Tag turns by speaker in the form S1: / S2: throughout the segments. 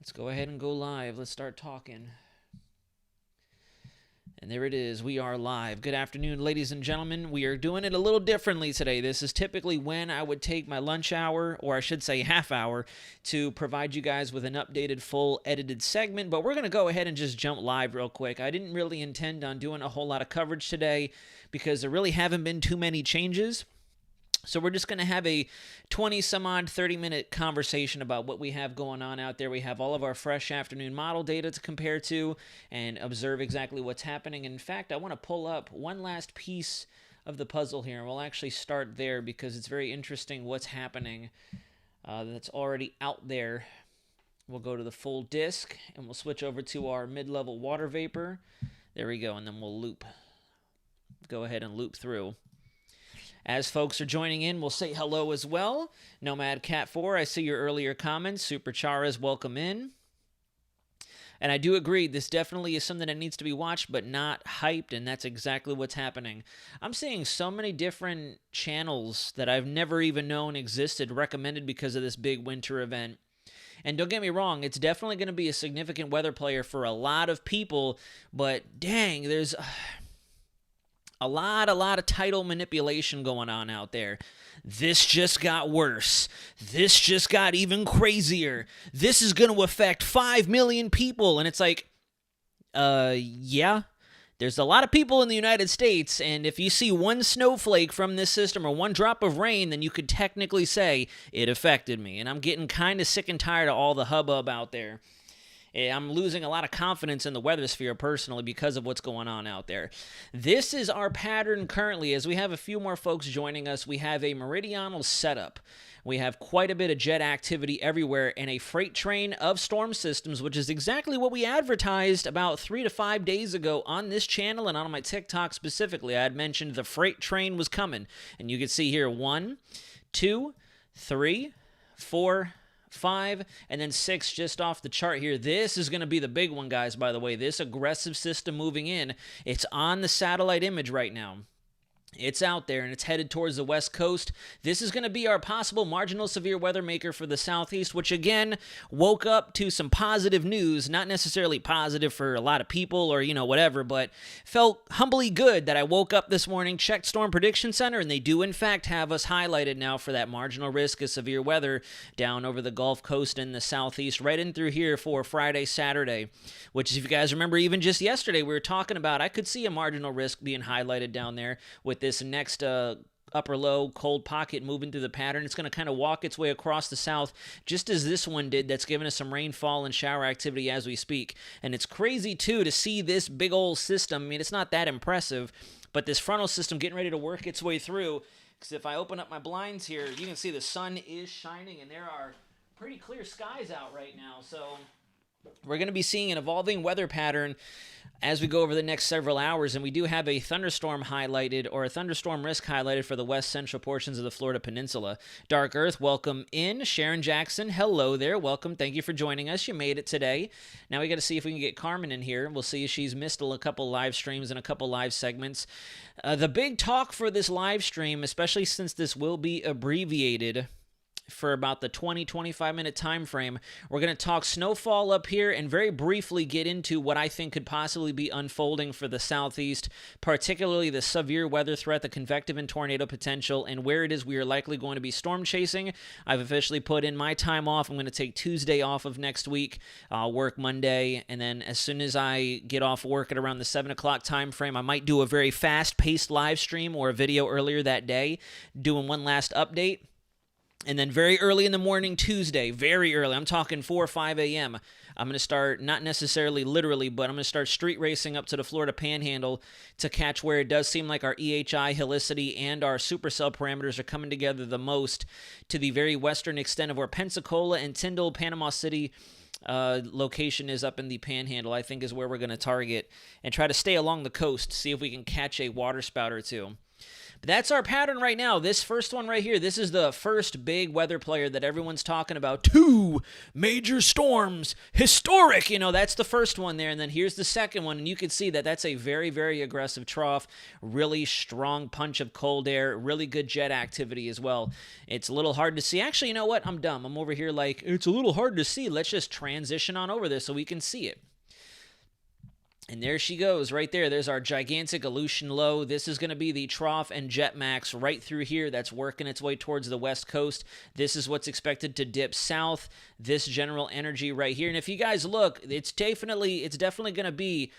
S1: Let's go ahead and go live. Let's start talking. And there it is. We are live. Good afternoon, ladies and gentlemen. We are doing it a little differently today. This is typically when I would take my lunch hour, or I should say half hour, to provide you guys with an updated, full edited segment. But we're going to go ahead and just jump live real quick. I didn't really intend on doing a whole lot of coverage today because there really haven't been too many changes. So we're just going to have a 20-some-odd, 30-minute conversation about what we have going on out there. We have all of our fresh afternoon model data to compare to and observe exactly what's happening. In fact, I want to pull up one last piece of the puzzle here, and we'll actually start there because it's very interesting what's happening that's already out there. We'll go to the full disk, and we'll switch over to our mid-level water vapor. There we go, and then we'll loop. Go ahead and loop through. As folks are joining in, we'll say hello as well. Nomad Cat 4, I see your earlier comments. Super Charas, welcome in. And I do agree, this definitely is something that needs to be watched, but not hyped, and that's exactly what's happening. I'm seeing so many different channels that I've never even known existed recommended because of this big winter event. And don't get me wrong, it's definitely going to be a significant weather player for a lot of people, but dang, there's a lot of title manipulation going on out there. This just got worse. This just got even crazier. This is going to affect 5 million people. And it's like, yeah. There's a lot of people in the United States, and if you see one snowflake from this system or one drop of rain, then you could technically say it affected me. And I'm getting kind of sick and tired of all the hubbub out there. I'm losing a lot of confidence in the weather sphere personally because of what's going on out there. This is our pattern currently. As we have a few more folks joining us, we have a meridional setup. We have quite a bit of jet activity everywhere and a freight train of storm systems, which is exactly what we advertised about 3 to 5 days ago on this channel and on my TikTok specifically. I had mentioned the freight train was coming. And you can see here 1, 2, 3, 4, 5, and then 6 just off the chart here. This is going to be the big one, guys, by the way. This aggressive system moving in. It's on the satellite image right now. It's out there, and it's headed towards the west coast. This is going to be our possible marginal severe weather maker for the southeast, which, again, woke up to some positive news. Not necessarily positive for a lot of people or, whatever, but felt humbly good that I woke up this morning, checked Storm Prediction Center, and they do, in fact, have us highlighted now for that marginal risk of severe weather down over the Gulf Coast in the southeast, right in through here for Friday, Saturday, which, if you guys remember, even just yesterday, we were talking about, I could see a marginal risk being highlighted down there with this next upper low cold pocket moving through the pattern. It's going to kind of walk its way across the south just as this one did. That's giving us some rainfall and shower activity as we speak. And it's crazy too to see this big old system. I mean, it's not that impressive, but this frontal system getting ready to work its way through, because if I open up my blinds here, you can see the sun is shining and there are pretty clear skies out right now. So we're going to be seeing an evolving weather pattern as we go over the next several hours, and we do have a thunderstorm highlighted, or a thunderstorm risk highlighted for the west central portions of the Florida Peninsula. Dark Earth, welcome in. Sharon Jackson, hello there. Welcome. Thank you for joining us. You made it today. Now we got to see if we can get Carmen in here. We'll see if she's missed a couple live streams and a couple live segments. The big talk for this live stream, especially since this will be abbreviated for about the 20-25 minute time frame. We're going to talk snowfall up here and very briefly get into what I think could possibly be unfolding for the southeast, particularly the severe weather threat, the convective and tornado potential, and where it is we are likely going to be storm chasing. I've officially put in my time off. I'm going to take Tuesday off of next week. I'll work Monday, and then as soon as I get off work at around the 7 o'clock time frame, I might do a very fast-paced live stream or a video earlier that day, doing one last update. And then very early in the morning, Tuesday, very early, I'm talking 4 or 5 a.m., I'm going to start, not necessarily literally, but I'm going to start street racing up to the Florida Panhandle to catch where it does seem like our EHI, helicity, and our supercell parameters are coming together the most to the very western extent of where Pensacola and Tyndall, Panama City location is up in the Panhandle, I think is where we're going to target and try to stay along the coast, see if we can catch a water spout or two. But that's our pattern right now. This first one right here, this is the first big weather player that everyone's talking about. 2 major storms, historic. You know, that's the first one there. And then here's the second one. And you can see that that's a very, very aggressive trough. Really strong punch of cold air. Really good jet activity as well. It's a little hard to see. Actually, you know what? I'm dumb. I'm over here like, it's a little hard to see. Let's just transition on over there so we can see it. And there she goes right there. There's our gigantic Aleutian low. This is going to be the trough and jet max right through here. That's working its way towards the west coast. This is what's expected to dip south. This general energy right here. And if you guys look, it's definitely going to be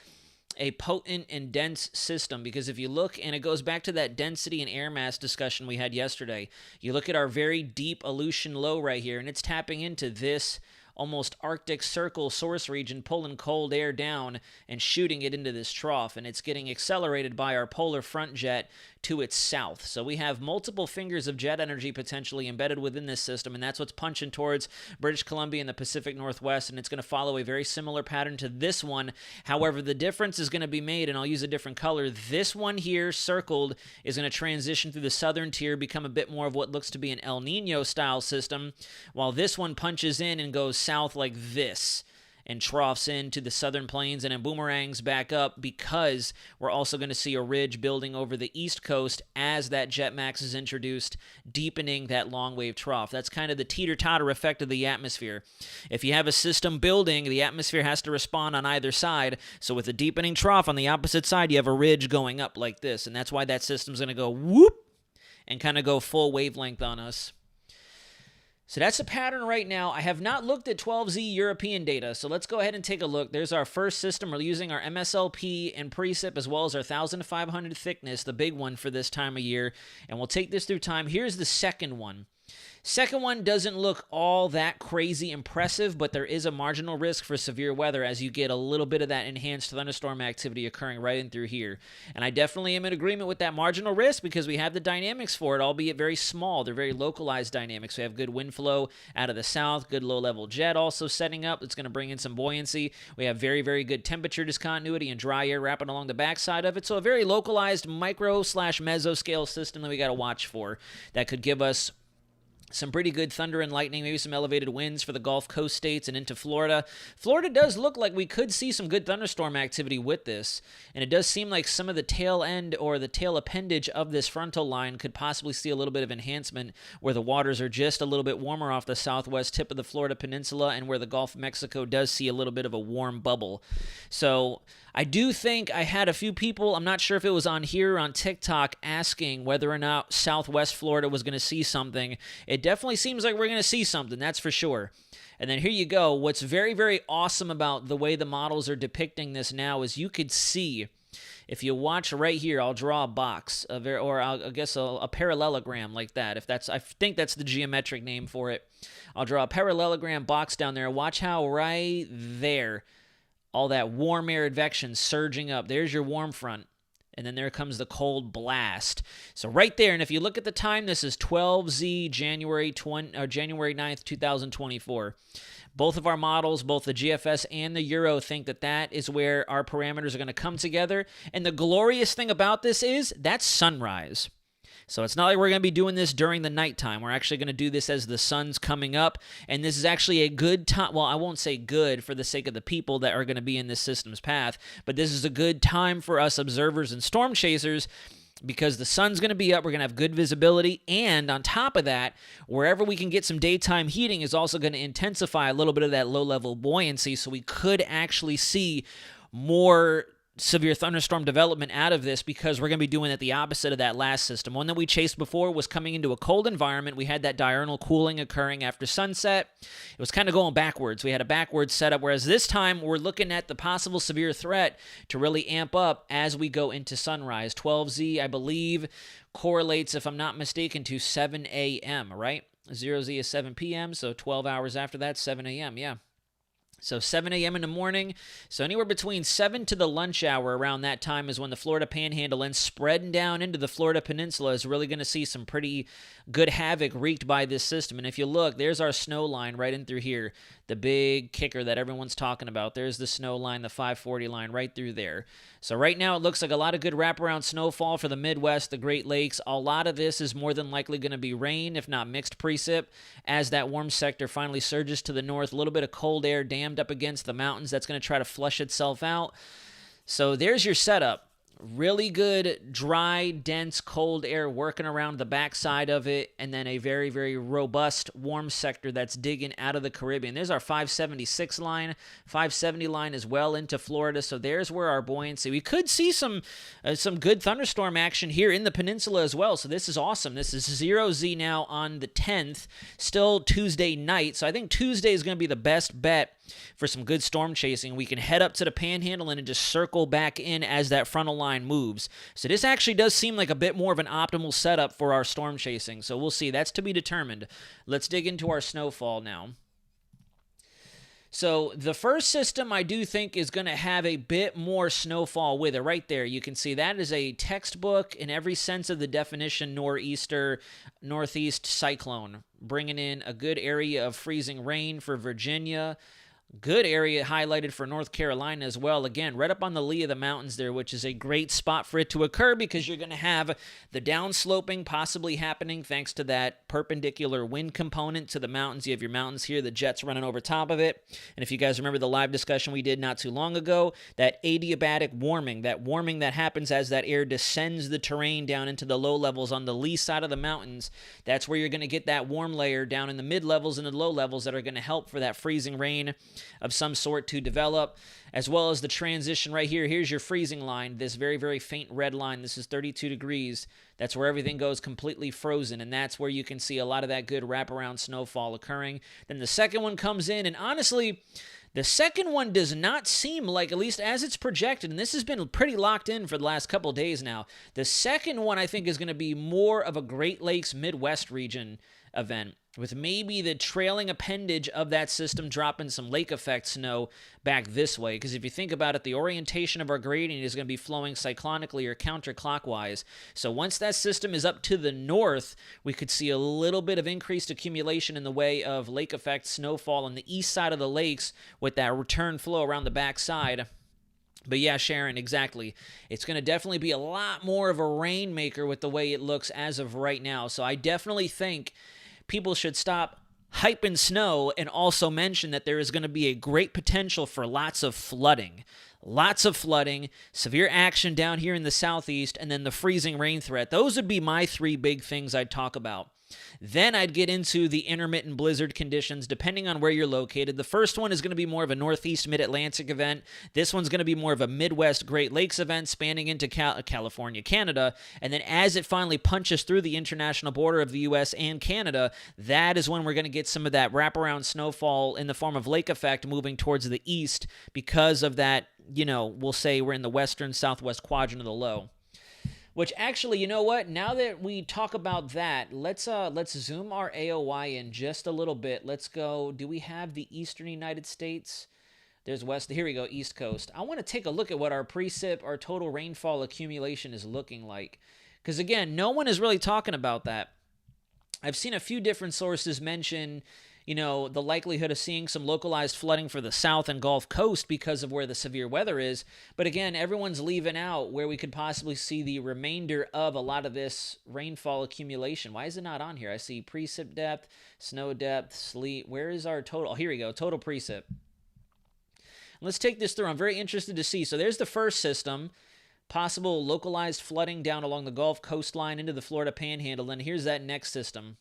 S1: a potent and dense system, because if you look, and it goes back to that density and air mass discussion we had yesterday, you look at our very deep Aleutian low right here, and it's tapping into this almost Arctic Circle source region, pulling cold air down and shooting it into this trough, and it's getting accelerated by our polar front jet to its south. So we have multiple fingers of jet energy potentially embedded within this system, and that's what's punching towards British Columbia and the Pacific Northwest, and it's going to follow a very similar pattern to this one. However, the difference is going to be made, and I'll use a different color. This one here, circled, is going to transition through the southern tier, become a bit more of what looks to be an El Nino style system, while this one punches in and goes south like this and troughs into the southern plains and then boomerangs back up, because we're also going to see a ridge building over the east coast as that jet max is introduced, deepening that long wave trough. That's kind of the teeter-totter effect of the atmosphere. If you have a system building, the atmosphere has to respond on either side. So with a deepening trough on the opposite side, you have a ridge going up like this, and that's why that system's going to go whoop and kind of go full wavelength on us. So that's the pattern right now. I have not looked at 12Z European data, so let's go ahead and take a look. There's our first system. We're using our MSLP and precip as well as our 1,500 thickness, the big one for this time of year, and we'll take this through time. Here's the second one. Second one doesn't look all that crazy impressive, but there is a marginal risk for severe weather as you get a little bit of that enhanced thunderstorm activity occurring right in through here. And I definitely am in agreement with that marginal risk because we have the dynamics for it, albeit very small. They're very localized dynamics. We have good wind flow out of the south, good low-level jet also setting up. It's going to bring in some buoyancy. We have very, very good temperature discontinuity and dry air wrapping along the backside of it. So a very localized micro/mesoscale system that we got to watch for that could give us some pretty good thunder and lightning, maybe some elevated winds for the Gulf Coast states and into Florida. Florida does look like we could see some good thunderstorm activity with this, and it does seem like some of the tail end or the tail appendage of this frontal line could possibly see a little bit of enhancement where the waters are just a little bit warmer off the southwest tip of the Florida Peninsula and where the Gulf of Mexico does see a little bit of a warm bubble. So I do think I had a few people, I'm not sure if it was on here or on TikTok, asking whether or not Southwest Florida was going to see something. It definitely seems like we're going to see something, that's for sure. And then here you go. What's very, very awesome about the way the models are depicting this now is you could see, if you watch right here, I'll draw a box, or I guess a parallelogram like that. I think that's the geometric name for it. I'll draw a parallelogram box down there. Watch how right there, all that warm air advection surging up. There's your warm front. And then there comes the cold blast. So right there, and if you look at the time, this is 12Z January 9th, 2024. Both of our models, both the GFS and the Euro, think that that is where our parameters are going to come together. And the glorious thing about this is that's sunrise. So it's not like we're going to be doing this during the nighttime. We're actually going to do this as the sun's coming up, and this is actually a good time. Well, I won't say good for the sake of the people that are going to be in this system's path, but this is a good time for us observers and storm chasers because the sun's going to be up. We're going to have good visibility, and on top of that, wherever we can get some daytime heating is also going to intensify a little bit of that low-level buoyancy, so we could actually see more severe thunderstorm development out of this because we're going to be doing it the opposite of that last system. One that we chased before was coming into a cold environment. We had that diurnal cooling occurring after sunset. It was kind of going backwards. We had a backwards setup, whereas this time we're looking at the possible severe threat to really amp up as we go into sunrise. 12Z, I believe, correlates, if I'm not mistaken, to 7 a.m., right? 0Z is 7 p.m., so 12 hours after that, 7 a.m., yeah. So 7 a.m. in the morning, so anywhere between 7 to the lunch hour around that time is when the Florida Panhandle and spreading down into the Florida Peninsula is really going to see some pretty good havoc wreaked by this system. And if you look, there's our snow line right in through here. the big kicker that everyone's talking about. There's the snow line, the 540 line right through there. So right now it looks like a lot of good wraparound snowfall for the Midwest, the Great Lakes. A lot of this is more than likely going to be rain, if not mixed precip, as that warm sector finally surges to the north. A little bit of cold air dammed up against the mountains. That's going to try to flush itself out. So there's your setup. Really good, dry, dense, cold air working around the backside of it, and then a very, very robust warm sector that's digging out of the Caribbean. There's our 576 line. 570 line is well into Florida, so there's where our buoyancy. We could see some good thunderstorm action here in the peninsula as well, so this is awesome. This is 0Z now on the 10th, still Tuesday night, so I think Tuesday is going to be the best bet for some good storm chasing. We can head up to the Panhandle and just circle back in as that frontal line moves. So this actually does seem like a bit more of an optimal setup for our storm chasing. So we'll see. That's to be determined. Let's dig into our snowfall now. So the first system I do think is going to have a bit more snowfall with it. Right there, you can see that is a textbook in every sense of the definition northeast cyclone, bringing in a good area of freezing rain for Virginia. Good area highlighted for North Carolina as well. Again, right up on the lee of the mountains there, which is a great spot for it to occur because you're going to have the downsloping possibly happening thanks to that perpendicular wind component to the mountains. You have your mountains here, the jets running over top of it. And if you guys remember the live discussion we did not too long ago, that adiabatic warming, that happens as that air descends the terrain down into the low levels on the lee side of the mountains, that's where you're going to get that warm layer down in the mid levels and the low levels that are going to help for that freezing rain of some sort to develop, as well as the transition right here. Here's your freezing line, this very, very faint red line. This is 32 degrees. That's where everything goes completely frozen, and that's where you can see a lot of that good wraparound snowfall occurring. Then the second one comes in, and honestly, the second one does not seem like, at least as it's projected, and this has been pretty locked in for the last couple days now, the second one I think is going to be more of a Great Lakes Midwest region event, with maybe the trailing appendage of that system dropping some lake effect snow back this way. Because if you think about it, the orientation of our gradient is going to be flowing cyclonically or counterclockwise. So once that system is up to the north, we could see a little bit of increased accumulation in the way of lake effect snowfall on the east side of the lakes with that return flow around the backside. But yeah, Sharon, exactly. It's going to definitely be a lot more of a rainmaker with the way it looks as of right now. So I definitely think people should stop hyping snow and also mention that there is going to be a great potential for lots of flooding. Lots of flooding, severe action down here in the southeast, and then the freezing rain threat. Those would be my three big things I'd talk about. Then I'd get into the intermittent blizzard conditions depending on where you're located. The first one is going to be more of a northeast mid-Atlantic event. This one's going to be more of a Midwest Great Lakes event spanning into California, Canada. And then as it finally punches through the international border of the U.S. and Canada, that is when we're going to get some of that wraparound snowfall in the form of lake effect moving towards the east because of that, we'll say we're in the western southwest quadrant of the low. Which actually, you know what? Now that we talk about that, let's zoom our AOY in just a little bit. Let's go. Do we have the eastern United States? There's west. Here we go, East Coast. I want to take a look at what our precip, our total rainfall accumulation is looking like. Because again, no one is really talking about that. I've seen a few different sources mention, the likelihood of seeing some localized flooding for the South and Gulf Coast because of where the severe weather is. But again, everyone's leaving out where we could possibly see the remainder of a lot of this rainfall accumulation. Why is it not on here? I see precip depth, snow depth, sleet. Where is our total? Oh, here we go, total precip. Let's take this through. I'm very interested to see. So there's the first system. Possible localized flooding down along the Gulf coastline into the Florida Panhandle. And here's that next system.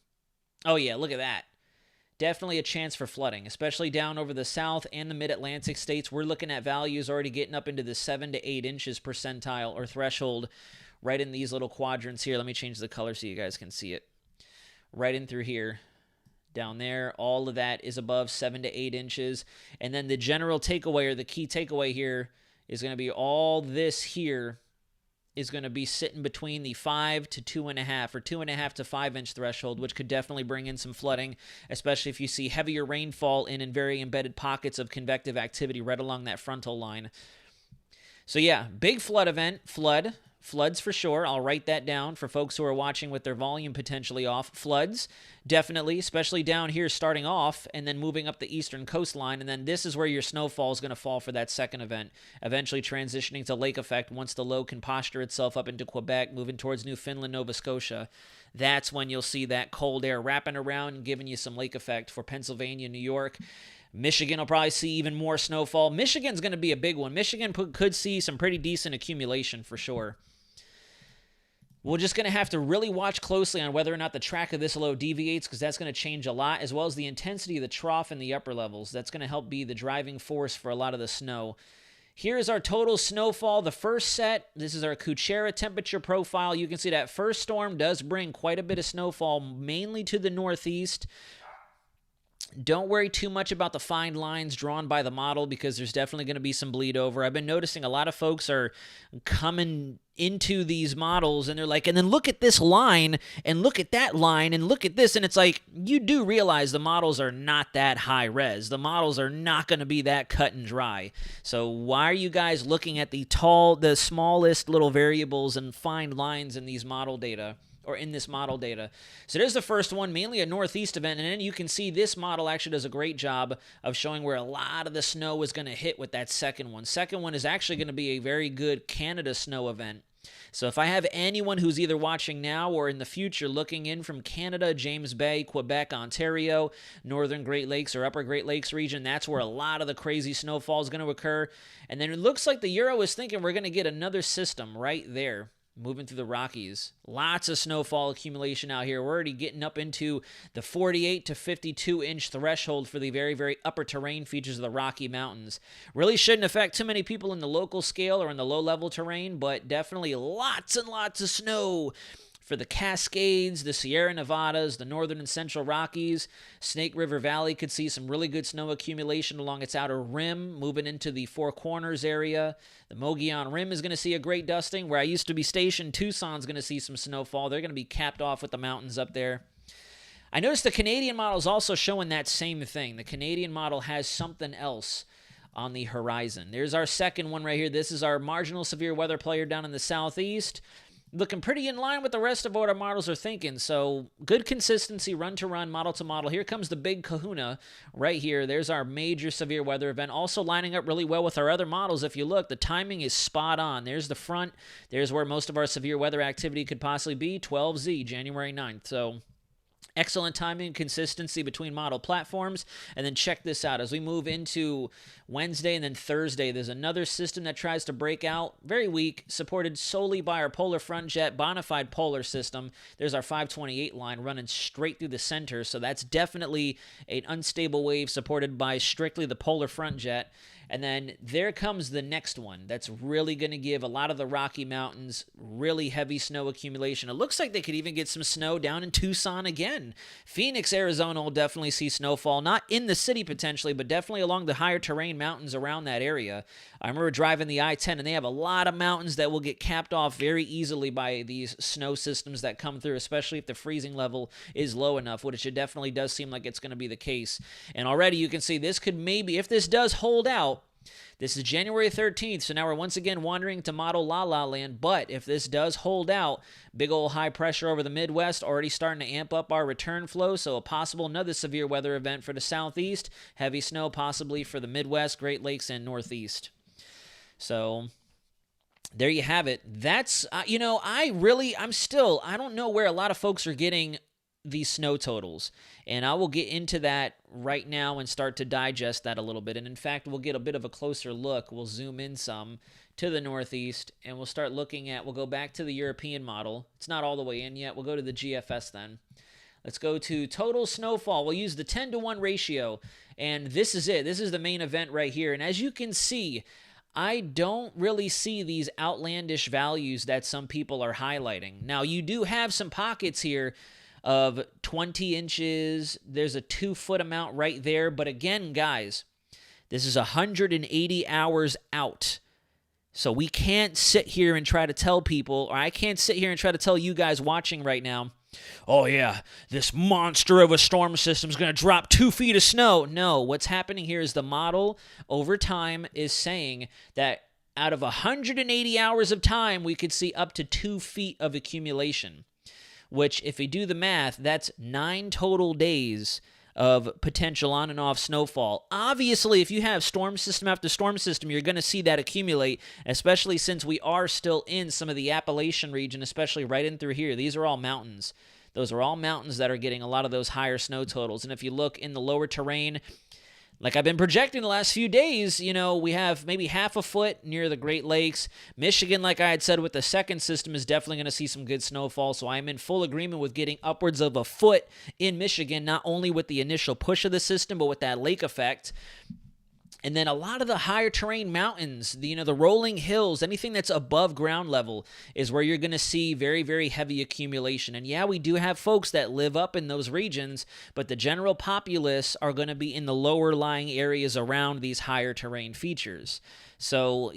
S1: Oh yeah, look at that. Definitely a chance for flooding, especially down over the South and the Mid-Atlantic states. We're looking at values already getting up into the 7 to 8 inches percentile or threshold right in these little quadrants here. Let me change the color so you guys can see it. Right in through here. Down there, all of that is above 7 to 8 inches. And then the general takeaway or the key takeaway here is going to be all this here is going to be sitting between the 5 to 2.5 or 2.5 to 5 inch threshold, which could definitely bring in some flooding, especially if you see heavier rainfall in very embedded pockets of convective activity right along that frontal line. So yeah, big flood event, Floods for sure. I'll write that down for folks who are watching with their volume potentially off. Floods, definitely, especially down here starting off and then moving up the eastern coastline. And then this is where your snowfall is going to fall for that second event, eventually transitioning to lake effect once the low can posture itself up into Quebec, moving towards Newfoundland, Nova Scotia. That's when you'll see that cold air wrapping around and giving you some lake effect for Pennsylvania, New York. Michigan will probably see even more snowfall. Michigan's going to be a big one. Michigan could see some pretty decent accumulation for sure. We're just going to have to really watch closely on whether or not the track of this low deviates, because that's going to change a lot, as well as the intensity of the trough in the upper levels. That's going to help be the driving force for a lot of the snow. Here is our total snowfall. The first set, this is our Kuchera temperature profile. You can see that first storm does bring quite a bit of snowfall, mainly to the northeast. Don't worry too much about the fine lines drawn by the model, because there's definitely going to be some bleed over. I've been noticing a lot of folks are coming into these models and they're like, and then look at this line and look at that line and look at this. And it's like, you do realize the models are not that high res. The models are not going to be that cut and dry. So why are you guys looking at the smallest little variables and fine lines in these model data? Or in this model data. So there's the first one, mainly a northeast event, and then you can see this model actually does a great job of showing where a lot of the snow is going to hit with that second one. Second one is actually going to be a very good Canada snow event. So if I have anyone who's either watching now or in the future looking in from Canada, James Bay, Quebec, Ontario, Northern Great Lakes or Upper Great Lakes region, that's where a lot of the crazy snowfall is going to occur. And then it looks like the Euro is thinking we're going to get another system right there. Moving through the Rockies. Lots of snowfall accumulation out here. We're already getting up into the 48 to 52-inch threshold for the very, very upper terrain features of the Rocky Mountains. Really shouldn't affect too many people in the local scale or in the low-level terrain, but definitely lots and lots of snow for the Cascades, the Sierra Nevadas, the Northern and Central Rockies. Snake River Valley could see some really good snow accumulation along its outer rim, moving into the Four Corners area. The Mogollon Rim is going to see a great dusting. Where I used to be stationed, Tucson's going to see some snowfall. They're going to be capped off with the mountains up there. I noticed the Canadian model is also showing that same thing. The Canadian model has something else on the horizon. There's our second one right here. This is our marginal severe weather player down in the southeast. Looking pretty in line with the rest of what our models are thinking. So good consistency, run to run, model to model. Here comes the big kahuna right here. There's our major severe weather event. Also lining up really well with our other models. If you look, the timing is spot on. There's the front. There's where most of our severe weather activity could possibly be, 12Z, January 9th. So excellent timing and consistency between model platforms. And then check this out. As we move into Wednesday and then Thursday, there's another system that tries to break out. Very weak, supported solely by our polar front jet, bona fide polar system. There's our 528 line running straight through the center. So that's definitely an unstable wave supported by strictly the polar front jet. And then there comes the next one that's really going to give a lot of the Rocky Mountains really heavy snow accumulation. It looks like they could even get some snow down in Tucson again. Phoenix, Arizona will definitely see snowfall, not in the city potentially, but definitely along the higher terrain mountains around that area. I remember driving the I-10, and they have a lot of mountains that will get capped off very easily by these snow systems that come through, especially if the freezing level is low enough, which it definitely does seem like it's going to be the case. And already you can see this could maybe, if this does hold out, this is January 13th, so now we're once again wandering to model La La Land, but if this does hold out, big old high pressure over the Midwest, already starting to amp up our return flow, so a possible another severe weather event for the Southeast, heavy snow possibly for the Midwest, Great Lakes, and Northeast. So there you have it. That's, I don't know where a lot of folks are getting these snow totals, and I will get into that right now and start to digest that a little bit. And in fact, we'll get a bit of a closer look. We'll zoom in some to the Northeast, and we'll start looking at, we'll go back to the European model. It's not all the way in yet. We'll go to the GFS then. Let's go to total snowfall. We'll use the 10-to-1 ratio, and this is it. This is the main event right here. And as you can see, I don't really see these outlandish values that some people are highlighting. Now, you do have some pockets here of 20 inches. There's a 2-foot amount right there. But again, guys, this is 180 hours out. So we can't sit here and try to tell people, or I can't sit here and try to tell you guys watching right now, oh yeah, this monster of a storm system is going to drop 2 feet of snow. No, what's happening here is the model over time is saying that out of 180 hours of time, we could see up to 2 feet of accumulation, which, if we do the math, that's 9 total days of potential on and off snowfall. Obviously, if you have storm system after storm system, you're going to see that accumulate, especially since we are still in some of the Appalachian region, especially right in through here. These are all mountains. Those are all mountains that are getting a lot of those higher snow totals. And if you look in the lower terrain, like I've been projecting the last few days, we have maybe half a foot near the Great Lakes. Michigan, like I had said, with the second system is definitely going to see some good snowfall. So I'm in full agreement with getting upwards of a foot in Michigan, not only with the initial push of the system, but with that lake effect. And then a lot of the higher terrain mountains, the rolling hills, anything that's above ground level is where you're going to see very, very heavy accumulation. And yeah, we do have folks that live up in those regions, but the general populace are going to be in the lower lying areas around these higher terrain features. So,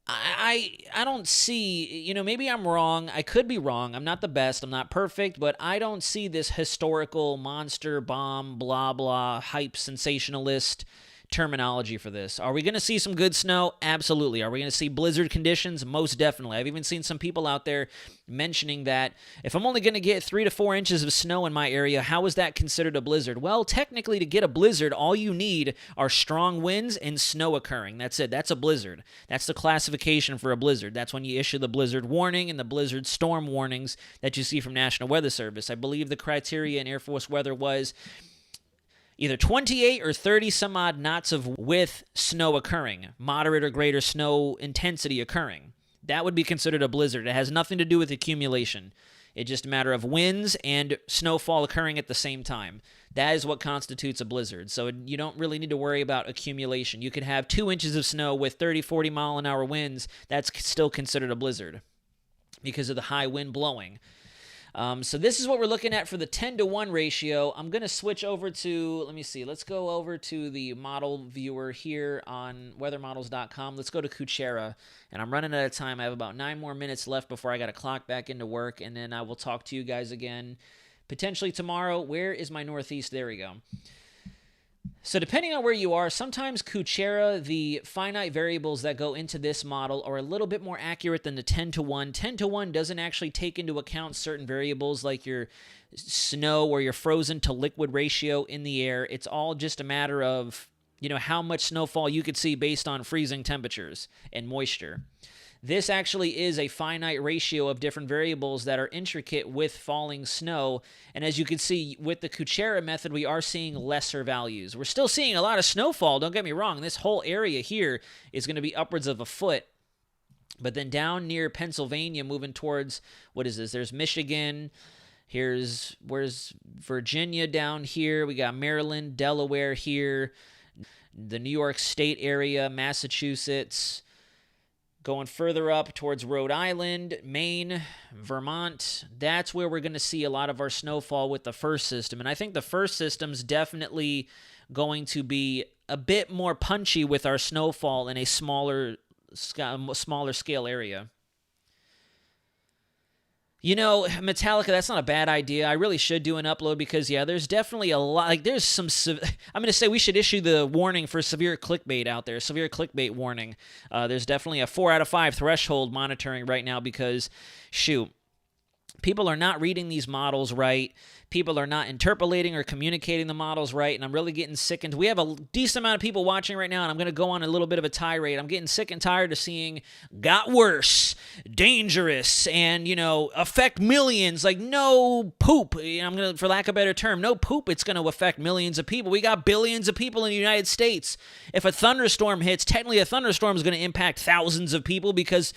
S1: I don't see, maybe I'm wrong. I could be wrong. I'm not the best. I'm not perfect, but I don't see this historical monster bomb, blah, blah, hype sensationalist terminology for this. Are we going to see some good snow? Absolutely. Are we going to see blizzard conditions? Most definitely. I've even seen some people out there mentioning that if I'm only going to get 3 to 4 inches of snow in my area, how is that considered a blizzard? Well, technically, to get a blizzard, all you need are strong winds and snow occurring. That's it. That's a blizzard. That's the classification for a blizzard. That's when you issue the blizzard warning and the blizzard storm warnings that you see from National Weather Service. I believe the criteria in Air Force weather was either 28 or 30 some odd knots with snow occurring, moderate or greater snow intensity occurring. That would be considered a blizzard. It has nothing to do with accumulation. It's just a matter of winds and snowfall occurring at the same time. That is what constitutes a blizzard. So you don't really need to worry about accumulation. You could have 2 inches of snow with 30, 40 mile an hour winds. That's still considered a blizzard because of the high wind blowing. So this is what we're looking at for the 10-to-1 ratio. I'm going to switch over to, let me see, let's go over to the model viewer here on weathermodels.com. Let's go to Kuchera, and I'm running out of time. I have about 9 more minutes left before I got to clock back into work, and then I will talk to you guys again potentially tomorrow. Where is my northeast? There we go. So depending on where you are, sometimes Kuchera, the finite variables that go into this model, are a little bit more accurate than the 10-to-1. 10-to-1 doesn't actually take into account certain variables like your snow or your frozen to liquid ratio in the air. It's all just a matter of, how much snowfall you could see based on freezing temperatures and moisture. This actually is a finite ratio of different variables that are intricate with falling snow. And as you can see, with the Kuchera method, we are seeing lesser values. We're still seeing a lot of snowfall, don't get me wrong. This whole area here is going to be upwards of a foot. But then down near Pennsylvania, moving towards, what is this? There's Michigan. Where's Virginia down here? We got Maryland, Delaware here. The New York State area, Massachusetts. Going further up towards Rhode Island, Maine, Vermont, that's where we're going to see a lot of our snowfall with the first system. And I think the first system's definitely going to be a bit more punchy with our snowfall in a smaller scale area. Metallica, that's not a bad idea. I really should do an upload because, there's definitely a lot. There's some. I'm going to say we should issue the warning for severe clickbait out there. Severe clickbait warning. There's definitely a 4 out of 5 threshold monitoring right now because, people are not reading these models right. People are not interpolating or communicating the models right, and I'm really getting sick. And we have a decent amount of people watching right now, and I'm going to go on a little bit of a tirade. I'm getting sick and tired of seeing got worse, dangerous, and, affect millions. Like, no poop. I'm going to, for lack of a better term, no poop. It's going to affect millions of people. We got billions of people in the United States. If a thunderstorm hits, technically a thunderstorm is going to impact thousands of people because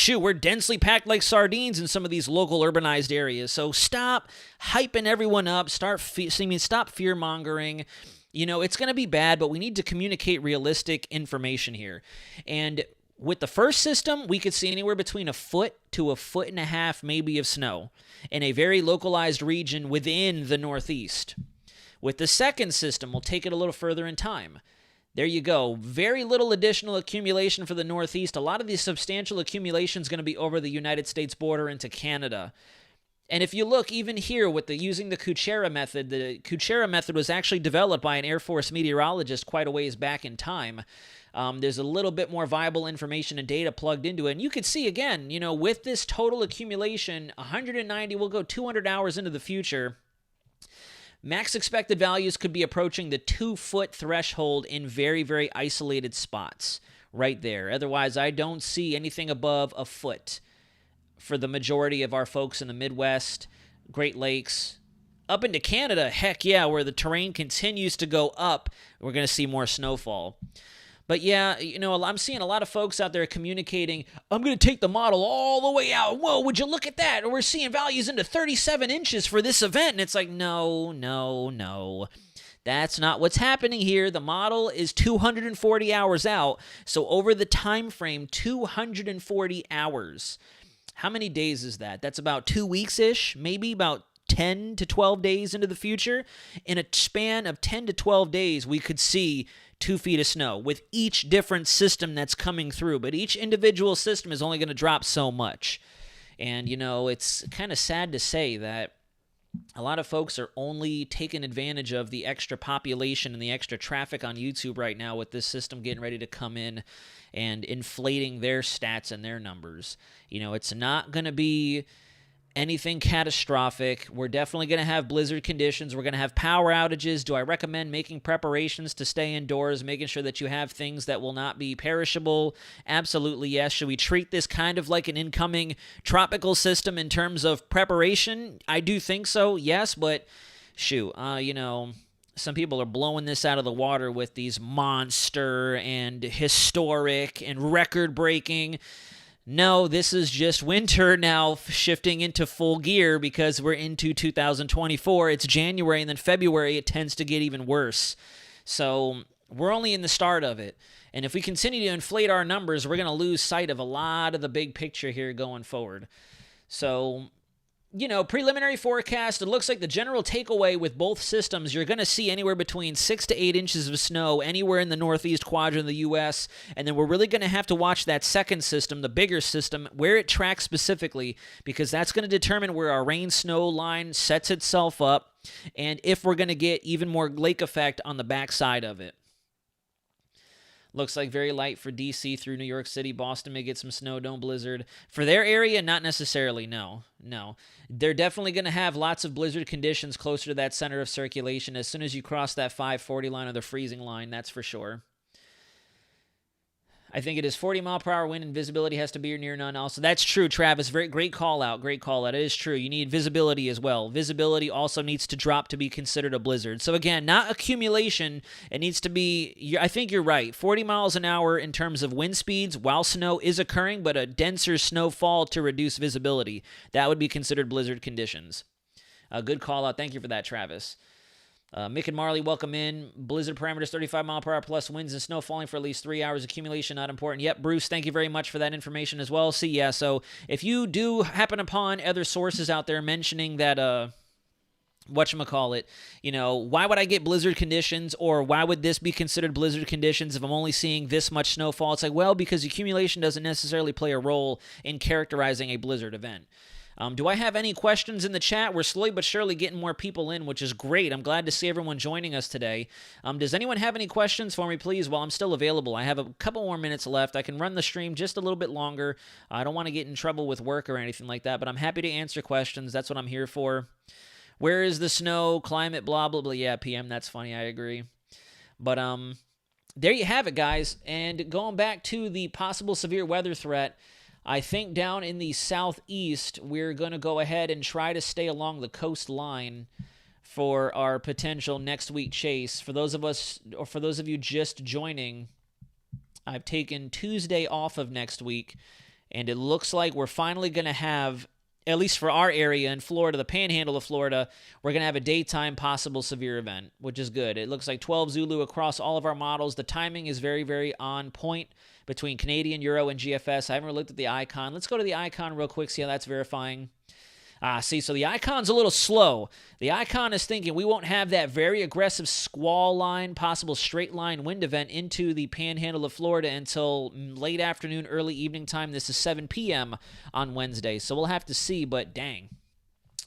S1: we're densely packed like sardines in some of these local urbanized areas. So stop hyping everyone up. Stop fear-mongering. It's going to be bad, but we need to communicate realistic information here. And with the first system, we could see anywhere between a foot to a foot and a half maybe of snow in a very localized region within the Northeast. With the second system, we'll take it a little further in time. There you go. Very little additional accumulation for the Northeast. A lot of the substantial accumulation is going to be over the United States border into Canada. And if you look even here with using the Kuchera method was actually developed by an Air Force meteorologist quite a ways back in time. There's a little bit more viable information and data plugged into it. And you could see, again, with this total accumulation, 190, we'll go 200 hours into the future. Max expected values could be approaching the 2-foot threshold in very, very isolated spots right there. Otherwise, I don't see anything above a foot for the majority of our folks in the Midwest, Great Lakes, up into Canada. Heck yeah, where the terrain continues to go up, we're going to see more snowfall. But yeah, I'm seeing a lot of folks out there communicating, I'm going to take the model all the way out. Whoa, would you look at that? We're seeing values into 37 inches for this event. And it's like, no. That's not what's happening here. The model is 240 hours out. So over the time frame, 240 hours. How many days is that? That's about 2 weeks-ish, maybe about 10 to 12 days into the future. In a span of 10 to 12 days, we could see 2 feet of snow with each different system that's coming through. But each individual system is only going to drop so much. And, it's kind of sad to say that a lot of folks are only taking advantage of the extra population and the extra traffic on YouTube right now with this system getting ready to come in and inflating their stats and their numbers. It's not going to be anything catastrophic. We're definitely going to have blizzard conditions. We're going to have power outages. Do I recommend making preparations to stay indoors, making sure that you have things that will not be perishable? Absolutely, yes. Should we treat this kind of like an incoming tropical system in terms of preparation? I do think so, yes, but shoot, some people are blowing this out of the water with these monster and historic and record-breaking. No, this is just winter now shifting into full gear because we're into 2024. It's January, and then February, it tends to get even worse. So we're only in the start of it. And if we continue to inflate our numbers, we're going to lose sight of a lot of the big picture here going forward. So, preliminary forecast, it looks like the general takeaway with both systems, you're going to see anywhere between 6 to 8 inches of snow anywhere in the northeast quadrant of the U.S., and then we're really going to have to watch that second system, the bigger system, where it tracks specifically, because that's going to determine where our rain-snow line sets itself up, and if we're going to get even more lake effect on the backside of it. Looks like very light for D.C. through New York City. Boston may get some snow, don't blizzard. For their area, not necessarily, no. They're definitely going to have lots of blizzard conditions closer to that center of circulation as soon as you cross that 540 line or the freezing line, that's for sure. I think it is 40-mile-per-hour wind and visibility has to be near none also. That's true, Travis. Great call out. It is true. You need visibility as well. Visibility also needs to drop to be considered a blizzard. So again, not accumulation. It needs to be, I think you're right, 40 miles an hour in terms of wind speeds while snow is occurring, but a denser snowfall to reduce visibility. That would be considered blizzard conditions. Good call out. Thank you for that, Travis. Mick and Marley, welcome in. Blizzard parameters, 35 mile per hour plus winds and snow falling for at least 3 hours. Accumulation, not important. Yep, Bruce, thank you very much for that information as well. See, yeah, so if you do happen upon other sources out there mentioning that, whatchamacallit, why would I get blizzard conditions, or why would this be considered blizzard conditions if I'm only seeing this much snowfall? It's like, well, because accumulation doesn't necessarily play a role in characterizing a blizzard event. Do I have any questions in the chat? We're slowly but surely getting more people in, which is great. I'm glad to see everyone joining us today. Does anyone have any questions for me, please, while I'm still available? I have a couple more minutes left. I can run the stream just a little bit longer. I don't want to get in trouble with work or anything like that, but I'm happy to answer questions. That's what I'm here for. Where is the snow? Climate, blah, blah, blah. Yeah, PM, that's funny. I agree. But there you have it, guys. And going back to the possible severe weather threat, I think down in the southeast, we're going to go ahead and try to stay along the coastline for our potential next week chase. For those of you just joining, I've taken Tuesday off of next week, and it looks like we're finally going to have, at least for our area in Florida, the panhandle of Florida, we're going to have a daytime possible severe event, which is good. It looks like 12 Zulu across all of our models. The timing is very, very on point between Canadian, Euro, and GFS. I haven't really looked at the icon. Let's go to the icon real quick, see how that's verifying. So the icon's a little slow. The icon is thinking we won't have that very aggressive squall line, possible straight line wind event into the panhandle of Florida until late afternoon, early evening time. This is 7 p.m. on Wednesday, so we'll have to see, but dang.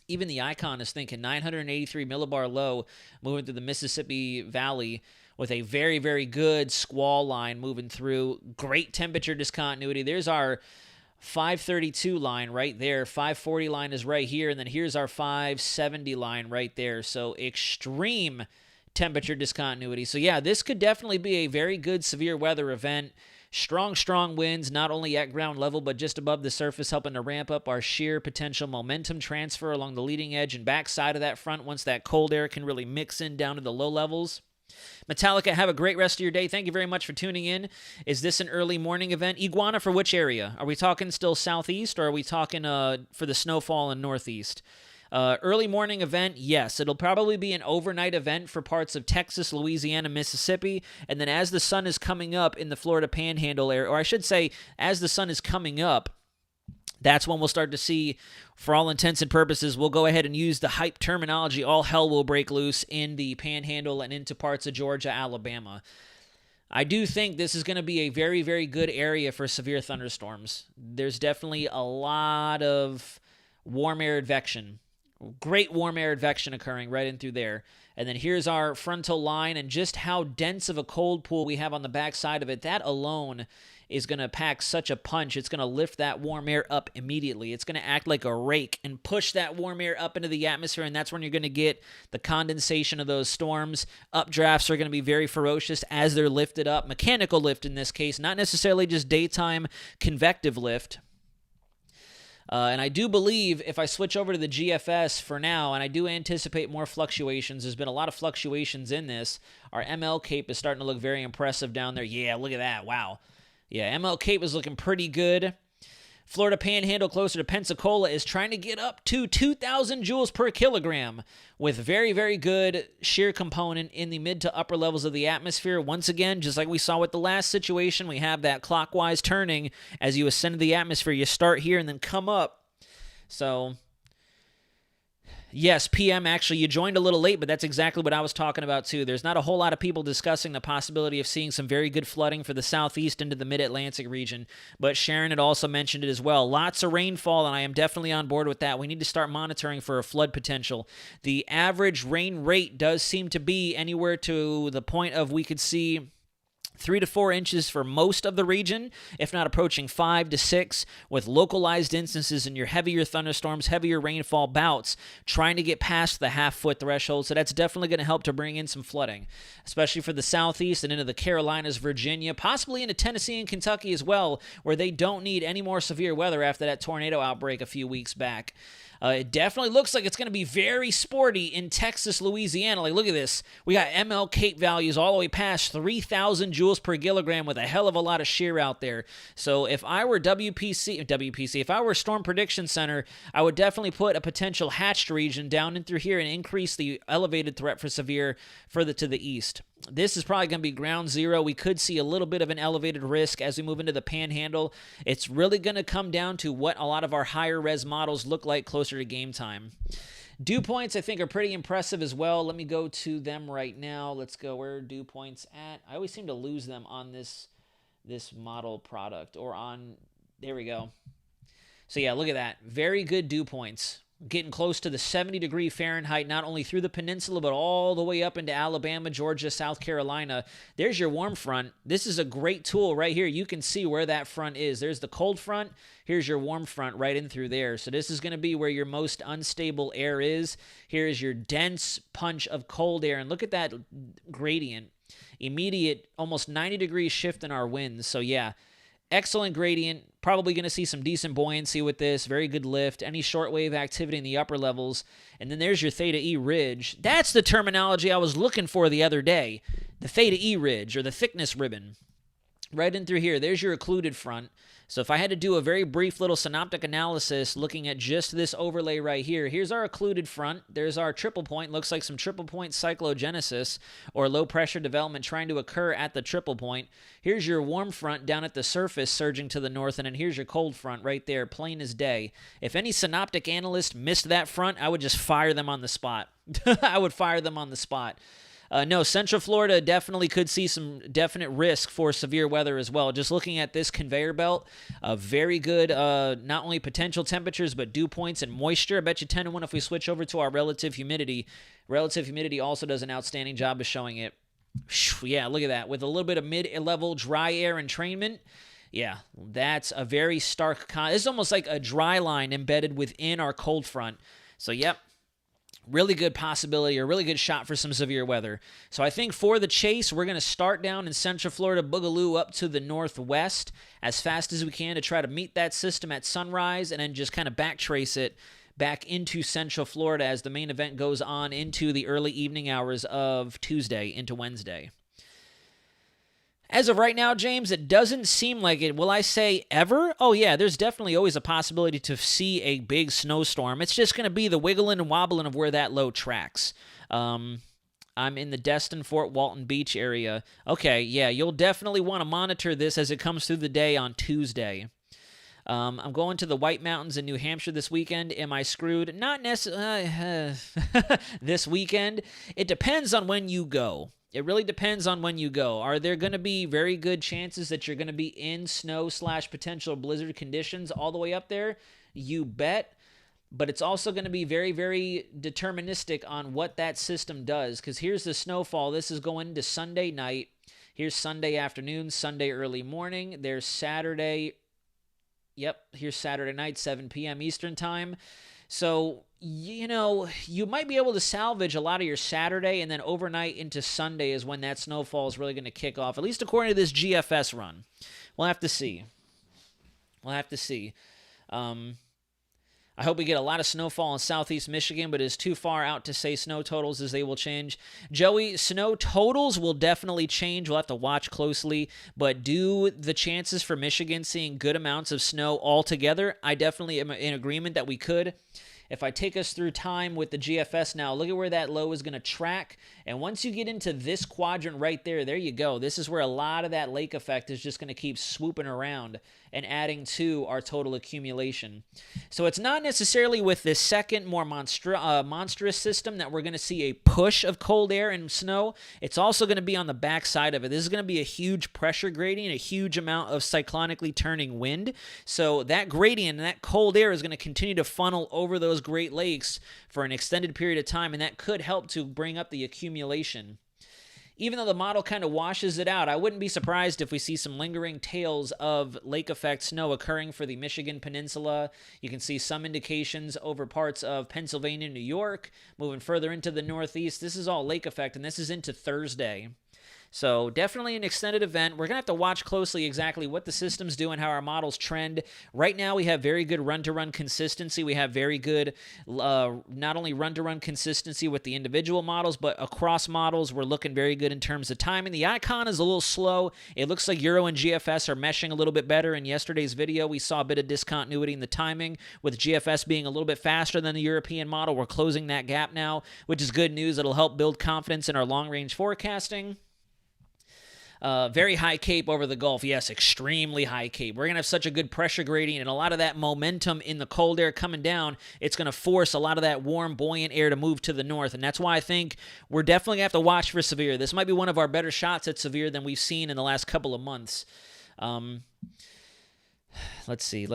S1: Even the icon is thinking 983 millibar low moving through the Mississippi Valley with a very, very good squall line moving through. Great temperature discontinuity. There's our 532 line right there. 540 line is right here. And then here's our 570 line right there. So extreme temperature discontinuity. So yeah, this could definitely be a very good severe weather event. Strong winds, not only at ground level, but just above the surface, helping to ramp up our shear potential momentum transfer along the leading edge and back side of that front once that cold air can really mix in down to the low levels. Metallica, have a great rest of your day. Thank you very much for tuning in. Is this an early morning event? Iguana, for which area? Are we talking still southeast, or are we talking for the snowfall in northeast? Early morning event, yes. It'll probably be an overnight event for parts of Texas, Louisiana, Mississippi, and then as the sun is coming up in the Florida Panhandle area, or I should say, as the sun is coming up, that's when we'll start to see, for all intents and purposes, we'll go ahead and use the hype terminology, all hell will break loose in the Panhandle and into parts of Georgia, Alabama. I do think this is going to be a very, very good area for severe thunderstorms. There's definitely a lot of warm air advection. Great warm air advection occurring right in through there. And then here's our frontal line, and just how dense of a cold pool we have on the back side of it. That alone is going to pack such a punch. It's going to lift that warm air up immediately. It's going to act like a rake and push that warm air up into the atmosphere, and that's when you're going to get the condensation of those storms. Updrafts are going to be very ferocious as they're lifted up. Mechanical lift in this case, not necessarily just daytime convective lift. And I do believe if I switch over to the GFS for now, and I do anticipate more fluctuations, there's been a lot of fluctuations in this. Our ML Cape is starting to look very impressive down there. Yeah, look at that. Wow. Yeah, ML Cape is looking pretty good. Florida Panhandle closer to Pensacola is trying to get up to 2,000 joules per kilogram with very, very good shear component in the mid to upper levels of the atmosphere. Once again, just like we saw with the last situation, we have that clockwise turning as you ascend to the atmosphere. You start here and then come up. So, yes, PM, actually, you joined a little late, but that's exactly what I was talking about, too. There's not a whole lot of people discussing the possibility of seeing some very good flooding for the southeast into the mid-Atlantic region, but Sharon had also mentioned it as well. Lots of rainfall, and I am definitely on board with that. We need to start monitoring for a flood potential. The average rain rate does seem to be anywhere to the point of we could see 3 to 4 inches for most of the region, if not approaching 5 to 6, with localized instances in your heavier thunderstorms, heavier rainfall bouts, trying to get past the half-foot threshold. So that's definitely going to help to bring in some flooding, especially for the southeast and into the Carolinas, Virginia, possibly into Tennessee and Kentucky as well, where they don't need any more severe weather after that tornado outbreak a few weeks back. It definitely looks like it's going to be very sporty in Texas, Louisiana. Like, look at this. We got ML Cape values all the way past 3,000 joules per kilogram with a hell of a lot of shear out there. So if I were if I were Storm Prediction Center, I would definitely put a potential hatched region down in through here and increase the elevated threat for severe further to the east. This is probably going to be ground zero. We could see a little bit of an elevated risk as we move into the Panhandle. It's really going to come down to what a lot of our higher res models look like closer to game time. Dew points, I think, are pretty impressive as well. Let me go to them right now. Let's go. Where are dew points at? I always seem to lose them on this model product or on, there we go. So yeah, look at that. Very good dew points. Getting close to the 70-degree Fahrenheit, not only through the peninsula, but all the way up into Alabama, Georgia, South Carolina. There's your warm front. This is a great tool right here. You can see where that front is. There's the cold front. Here's your warm front right in through there. So this is going to be where your most unstable air is. Here's your dense punch of cold air. And look at that gradient. Immediate, almost 90-degree shift in our winds. So yeah, excellent gradient. Probably going to see some decent buoyancy with this. Very good lift. Any shortwave activity in the upper levels. And then there's your Theta E ridge. That's the terminology I was looking for the other day. The Theta E ridge, or the thickness ribbon. Right in through here. There's your occluded front. So if I had to do a very brief little synoptic analysis looking at just this overlay right here, here's our occluded front. There's our triple point. Looks like some triple point cyclogenesis or low pressure development trying to occur at the triple point. Here's your warm front down at the surface surging to the north, and then here's your cold front right there, plain as day. If any synoptic analyst missed that front, I would just fire them on the spot. I would fire them on the spot. No, Central Florida definitely could see some definite risk for severe weather as well. Just looking at this conveyor belt, very good not only potential temperatures, but dew points and moisture. I bet you 10 to 1 if we switch over to our relative humidity. Relative humidity also does an outstanding job of showing it. Yeah, look at that. With a little bit of mid-level dry air entrainment, yeah, that's a very stark... It's almost like a dry line embedded within our cold front. So, yep. Really good possibility, or really good shot for some severe weather. So I think for the chase, we're going to start down in Central Florida, boogaloo up to the northwest as fast as we can to try to meet that system at sunrise, and then just kind of backtrace it back into Central Florida as the main event goes on into the early evening hours of Tuesday into Wednesday. As of right now, James, it doesn't seem like it. Will I say ever? Oh, yeah, there's definitely always a possibility to see a big snowstorm. It's just going to be the wiggling and wobbling of where that low tracks. I'm in the Destin, Fort Walton Beach area. Okay, yeah, you'll definitely want to monitor this as it comes through the day on Tuesday. I'm going to the White Mountains in New Hampshire this weekend. Am I screwed? Not necessarily this weekend. It depends on when you go. It really depends on when you go. Are there going to be very good chances that you're going to be in snow/potential blizzard conditions all the way up there? You bet. But it's also going to be very, very deterministic on what that system does. Because here's the snowfall. This is going into Sunday night. Here's Sunday afternoon, Sunday early morning. There's Saturday. Yep, here's Saturday night, 7 p.m. Eastern time. So, you know, you might be able to salvage a lot of your Saturday, and then overnight into Sunday is when that snowfall is really going to kick off, at least according to this GFS run. We'll have to see. I hope we get a lot of snowfall in southeast Michigan, but it is too far out to say snow totals as they will change. Joey, snow totals will definitely change. We'll have to watch closely, but do the chances for Michigan seeing good amounts of snow altogether? I definitely am in agreement that we could. If I take us through time with the GFS now, look at where that low is going to track. And once you get into this quadrant right there, there you go. This is where a lot of that lake effect is just going to keep swooping around and adding to our total accumulation. So it's not necessarily with this second, more monstrous system that we're going to see a push of cold air and snow. It's also going to be on the backside of it. This is going to be a huge pressure gradient, a huge amount of cyclonically turning wind. So that gradient and that cold air is going to continue to funnel over those Great Lakes for an extended period of time, and that could help to bring up the accumulation. Even though the model kind of washes it out, I wouldn't be surprised if we see some lingering tails of lake effect snow occurring for the Michigan Peninsula. You can see some indications over parts of Pennsylvania, New York, moving further into the Northeast. This is all lake effect, and this is into Thursday. So definitely an extended event. We're going to have to watch closely exactly what the system's doing, how our models trend. Right now, we have very good run-to-run consistency. We have very good not only run-to-run consistency with the individual models, but across models, we're looking very good in terms of timing. The icon is a little slow. It looks like Euro and GFS are meshing a little bit better. In yesterday's video, we saw a bit of discontinuity in the timing, with GFS being a little bit faster than the European model. We're closing that gap now, which is good news. It'll help build confidence in our long-range forecasting. Very high cape over the Gulf. Yes, extremely high cape. We're going to have such a good pressure gradient, and a lot of that momentum in the cold air coming down, it's going to force a lot of that warm, buoyant air to move to the north, and that's why I think we're definitely going to have to watch for severe. This might be one of our better shots at severe than we've seen in the last couple of months. Let's see.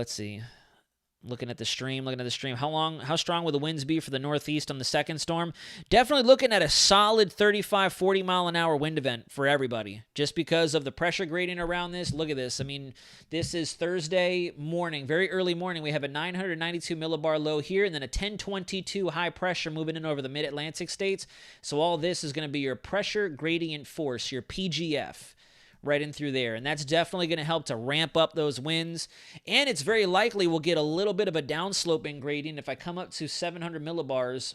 S1: Looking at the stream. How strong will the winds be for the Northeast on the second storm? Definitely looking at a solid 35, 40 mile an hour wind event for everybody, just because of the pressure gradient around this. Look at this. I mean, this is Thursday morning, very early morning. We have a 992 millibar low here, and then a 1022 high pressure moving in over the mid-Atlantic states. So all this is going to be your pressure gradient force, your PGF. Right in through there, and that's definitely going to help to ramp up those winds, and it's very likely we'll get a little bit of a downsloping gradient if I come up to 700 millibars.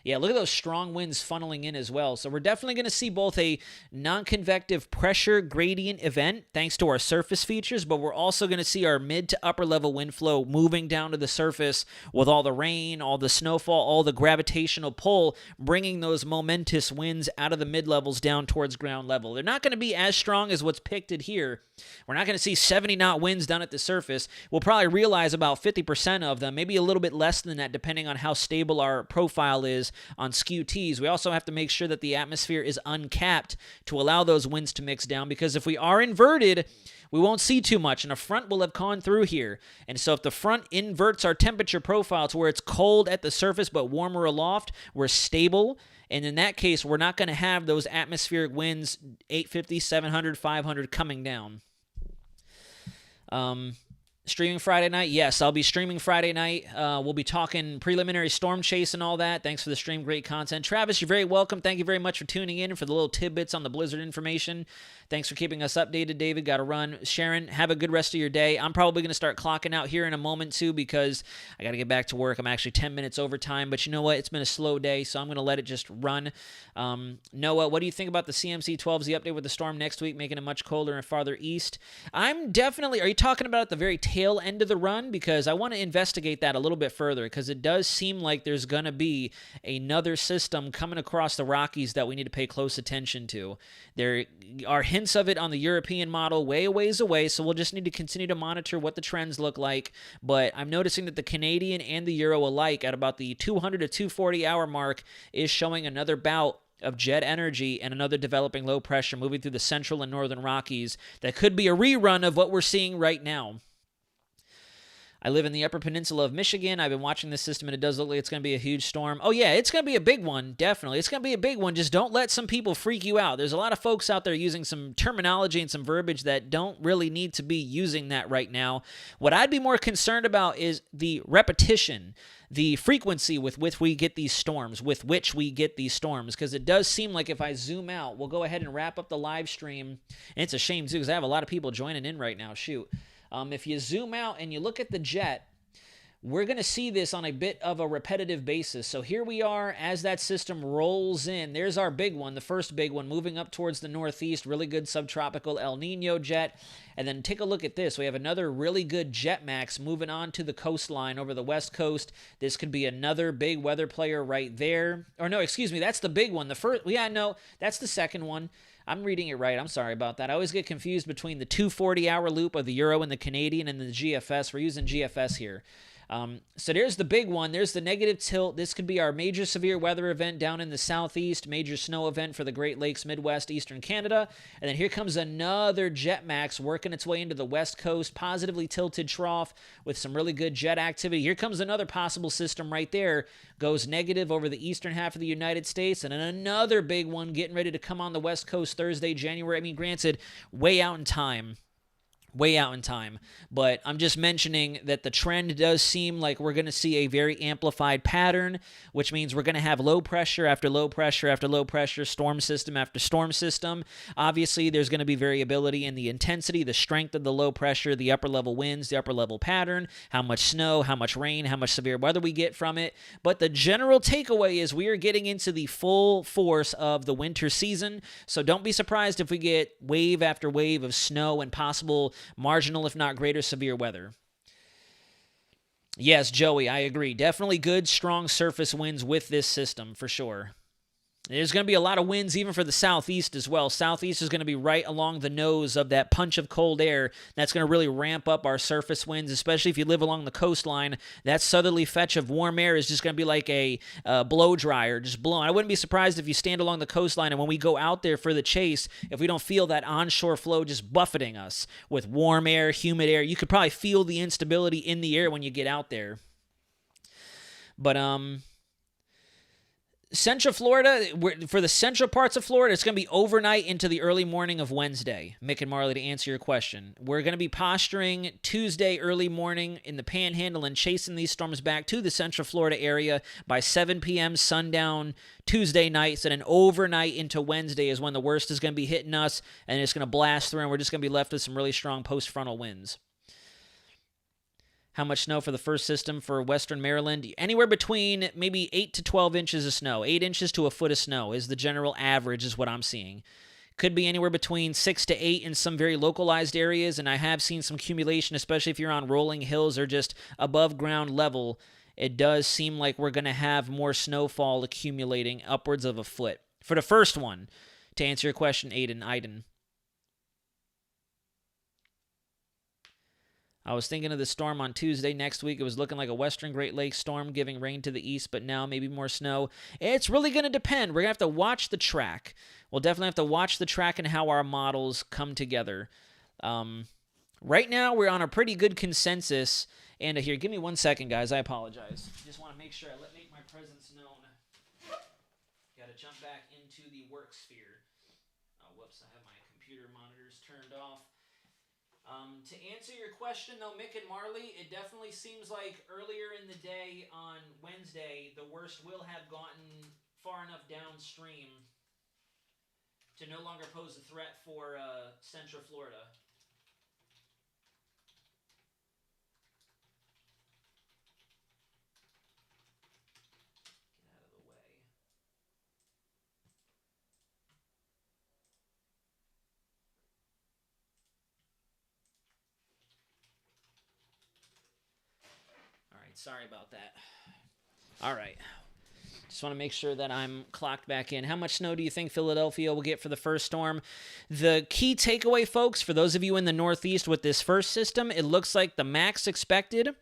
S1: Yeah, look at those strong winds funneling in as well. So we're definitely going to see both a non-convective pressure gradient event thanks to our surface features, but we're also going to see our mid to upper level wind flow moving down to the surface with all the rain, all the snowfall, all the gravitational pull, bringing those momentous winds out of the mid-levels down towards ground level. They're not going to be as strong as what's pictured here. We're not going to see 70-knot winds down at the surface. We'll probably realize about 50% of them, maybe a little bit less than that, depending on how stable our profile is has on skew T's, we also have to make sure that the atmosphere is uncapped to allow those winds to mix down, because if we are inverted, we won't see too much, and a front will have gone through here. And so if the front inverts our temperature profile to where it's cold at the surface but warmer aloft, we're stable. And in that case, we're not going to have those atmospheric winds 850, 700, 500 coming down. Streaming Friday night? Yes, I'll be streaming Friday night. We'll be talking preliminary storm chase and all that. Thanks for the stream. Great content. Travis, you're very welcome. Thank you very much for tuning in and for the little tidbits on the Blizzard information. Thanks for keeping us updated, David. Got to run. Sharon, have a good rest of your day. I'm probably going to start clocking out here in a moment, too, because I got to get back to work. I'm actually 10 minutes over time, but you know what? It's been a slow day, so I'm going to let it just run. Noah, what do you think about the CMC 12Z update with the storm next week, making it much colder and farther east? I'm definitely... Are you talking about at the very tail end of the run? Because I want to investigate that a little bit further, because it does seem like there's going to be another system coming across the Rockies that we need to pay close attention to. There are hints of it on the European model way a ways away, so we'll just need to continue to monitor what the trends look like. But I'm noticing that the Canadian and the Euro alike at about the 200 to 240 hour mark is showing another bout of jet energy and another developing low pressure moving through the central and northern Rockies that could be a rerun of what we're seeing right now. I live in the Upper Peninsula of Michigan. I've been watching this system, and it does look like it's going to be a huge storm. Oh, yeah, it's going to be a big one, definitely. It's going to be a big one. Just don't let some people freak you out. There's a lot of folks out there using some terminology and some verbiage that don't really need to be using that right now. What I'd be more concerned about is the repetition, the frequency with which we get these storms, because it does seem like if I zoom out, we'll go ahead and wrap up the live stream. And it's a shame, too, because I have a lot of people joining in right now. Shoot. If you zoom out and you look at the jet, we're going to see this on a bit of a repetitive basis. So here we are as that system rolls in. There's our big one, the first big one, moving up towards the northeast, really good subtropical El Nino jet. And then take a look at this. We have another really good jet max moving on to the coastline over the west coast. This could be another big weather player right there. Or no, excuse me, that's the big one. The first, yeah, no, that's the second one. I'm reading it right. I'm sorry about that. I always get confused between the 240-hour loop of the Euro and the Canadian and the GFS. We're using GFS here. So there's the big one. There's the negative tilt. This could be our major severe weather event down in the southeast, major snow event for the Great Lakes, Midwest, Eastern Canada. And then here comes another jet max working its way into the west coast, positively tilted trough with some really good jet activity. Here comes another possible system right there. Goes negative over the eastern half of the United States. And then another big one getting ready to come on the west coast Thursday, January. I mean, granted, way out in time. But I'm just mentioning that the trend does seem like we're going to see a very amplified pattern, which means we're going to have low pressure after low pressure after low pressure, storm system after storm system. Obviously, there's going to be variability in the intensity, the strength of the low pressure, the upper level winds, the upper level pattern, how much snow, how much rain, how much severe weather we get from it. But the general takeaway is we are getting into the full force of the winter season. So don't be surprised if we get wave after wave of snow and possible marginal, if not greater, severe weather. Yes, Joey, I agree. Definitely good, strong surface winds with this system, for sure. There's going to be a lot of winds even for the southeast as well. Southeast is going to be right along the nose of that punch of cold air. That's going to really ramp up our surface winds, especially if you live along the coastline. That southerly fetch of warm air is just going to be like a blow dryer, just blowing. I wouldn't be surprised if you stand along the coastline and when we go out there for the chase, if we don't feel that onshore flow just buffeting us with warm air, humid air, you could probably feel the instability in the air when you get out there. But, Central Florida, for the central parts of Florida, it's going to be overnight into the early morning of Wednesday. Mick and Marley, to answer your question. We're going to be posturing Tuesday early morning in the Panhandle and chasing these storms back to the Central Florida area by 7 p.m. sundown Tuesday night. So then overnight into Wednesday is when the worst is going to be hitting us, and it's going to blast through, and we're just going to be left with some really strong post-frontal winds. How much snow for the first system for Western Maryland? Anywhere between maybe 8 to 12 inches of snow. 8 inches to a foot of snow is the general average is what I'm seeing. Could be anywhere between 6 to 8 in some very localized areas, and I have seen some accumulation, especially if you're on rolling hills or just above ground level. It does seem like we're going to have more snowfall accumulating upwards of a foot. For the first one, to answer your question, Aiden. I was thinking of the storm on Tuesday next week. It was looking like a western Great Lakes storm giving rain to the east, but now maybe more snow. It's really going to depend. We're going to have to watch the track. We'll definitely have to watch the track and how our models come together. Right now, we're on a pretty good consensus. And here, give me 1 second, guys. I apologize. Just want to make sure I make my presence known. Got to jump back into the work sphere. Oh, whoops. I have my computer monitors turned off. To answer your question, though, Mick and Marley, it definitely seems like earlier in the day on Wednesday, the worst will have gotten far enough downstream to no longer pose a threat for Central Florida. Get out of the way. All right, sorry about that. All right. Just want to make sure that I'm clocked back in. How much snow do you think Philadelphia will get for the first storm? The key takeaway, folks, for those of you in the Northeast with this first system, it looks like the max expected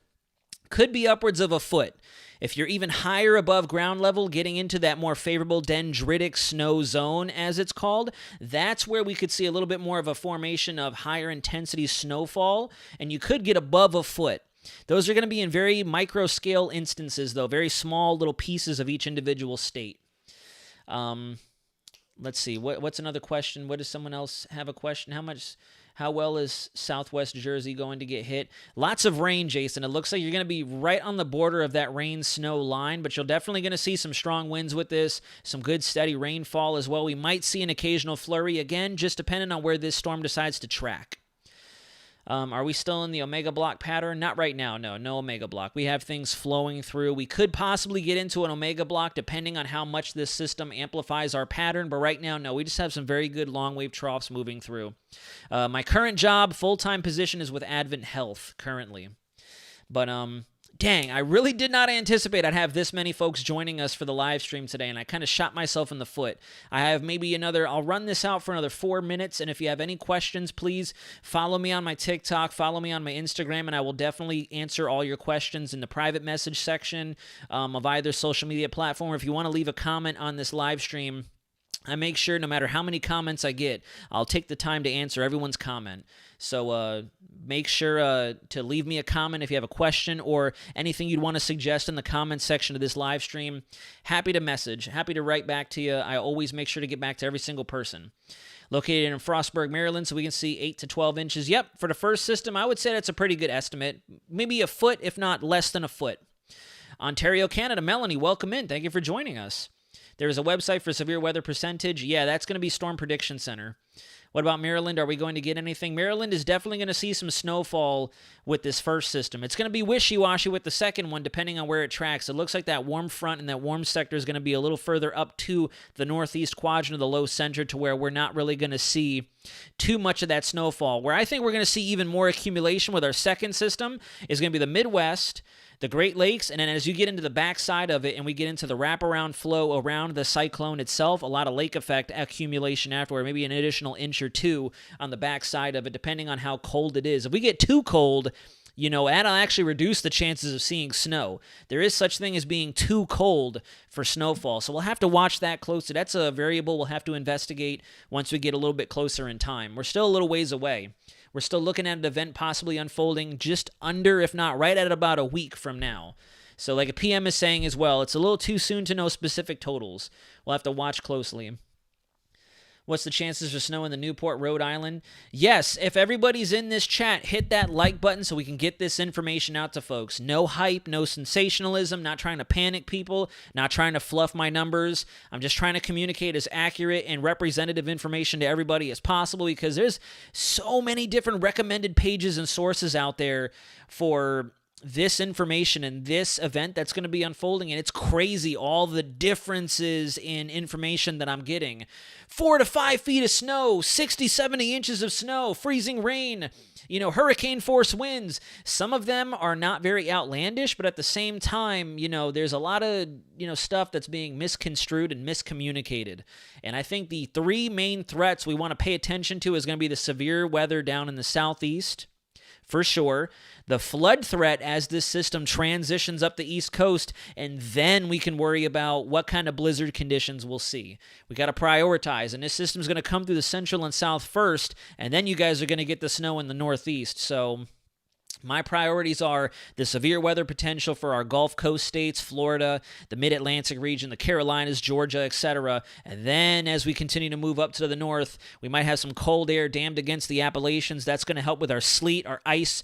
S1: could be upwards of a foot. If you're even higher above ground level, getting into that more favorable dendritic snow zone, as it's called, that's where we could see a little bit more of a formation of higher intensity snowfall, and you could get above a foot. Those are going to be in very micro scale instances, though, very small little pieces of each individual state. Let's see. What's another question? What does someone else have a question? How well is Southwest Jersey going to get hit? Lots of rain, Jason. It looks like you're going to be right on the border of that rain-snow line, but you're definitely going to see some strong winds with this, some good steady rainfall as well. We might see an occasional flurry, again, just depending on where this storm decides to track. Are we still in the Omega Block pattern? Not right now, no Omega Block. We have things flowing through. We could possibly get into an Omega Block depending on how much this system amplifies our pattern, but right now, no. We just have some very good long wave troughs moving through. My current job, full-time position, is with Advent Health currently. But, dang, I really did not anticipate I'd have this many folks joining us for the live stream today, and I kind of shot myself in the foot. I have maybe I'll run this out for another 4 minutes, and if you have any questions, please follow me on my TikTok, follow me on my Instagram, and I will definitely answer all your questions in the private message section of either social media platform. Or if you want to leave a comment on this live stream, I make sure no matter how many comments I get, I'll take the time to answer everyone's comment. So make sure to leave me a comment if you have a question or anything you'd want to suggest in the comments section of this live stream. Happy to message, happy to write back to you. I always make sure to get back to every single person. Located in Frostburg, Maryland, so we can see 8 to 12 inches. Yep, for the first system, I would say that's a pretty good estimate. Maybe a foot, if not less than a foot. Ontario, Canada. Melanie, welcome in. Thank you for joining us. There is a website for severe weather percentage. Yeah, that's going to be Storm Prediction Center. What about Maryland? Are we going to get anything? Maryland is definitely going to see some snowfall with this first system. It's going to be wishy-washy with the second one, depending on where it tracks. It looks like that warm front and that warm sector is going to be a little further up to the northeast quadrant of the low center to where we're not really going to see too much of that snowfall. Where I think we're going to see even more accumulation with our second system is going to be the Midwest, the Great Lakes, and then as you get into the backside of it and we get into the wraparound flow around the cyclone itself, a lot of lake effect accumulation afterward, maybe an additional inch or two on the backside of it, depending on how cold it is. If we get too cold, that'll actually reduce the chances of seeing snow. There is such thing as being too cold for snowfall, so we'll have to watch that closely. That's a variable we'll have to investigate once we get a little bit closer in time. We're still a little ways away. We're still looking at an event possibly unfolding just under, if not right at about a week from now. So like a PM is saying as well, it's a little too soon to know specific totals. We'll have to watch closely. What's the chances for snow in the Newport, Rhode Island? Yes, if everybody's in this chat, hit that like button so we can get this information out to folks. No hype, no sensationalism, not trying to panic people, not trying to fluff my numbers. I'm just trying to communicate as accurate and representative information to everybody as possible because there's so many different recommended pages and sources out there for this information and this event that's going to be unfolding, and it's crazy all the differences in information that I'm getting. 4 to 5 feet of snow, 60, 70 inches of snow, freezing rain, hurricane force winds. Some of them are not very outlandish, but at the same time, there's a lot of, stuff that's being misconstrued and miscommunicated. And I think the three main threats we want to pay attention to is going to be the severe weather down in the southeast. for sure, the flood threat as this system transitions up the East Coast, and then we can worry about what kind of blizzard conditions we'll see. We got to prioritize, and this system's going to come through the central and south first, and then you guys are going to get the snow in the northeast. So my priorities are the severe weather potential for our Gulf Coast states, Florida, the Mid-Atlantic region, the Carolinas, Georgia, etc. And then as we continue to move up to the north, we might have some cold air dammed against the Appalachians. That's going to help with our sleet, our ice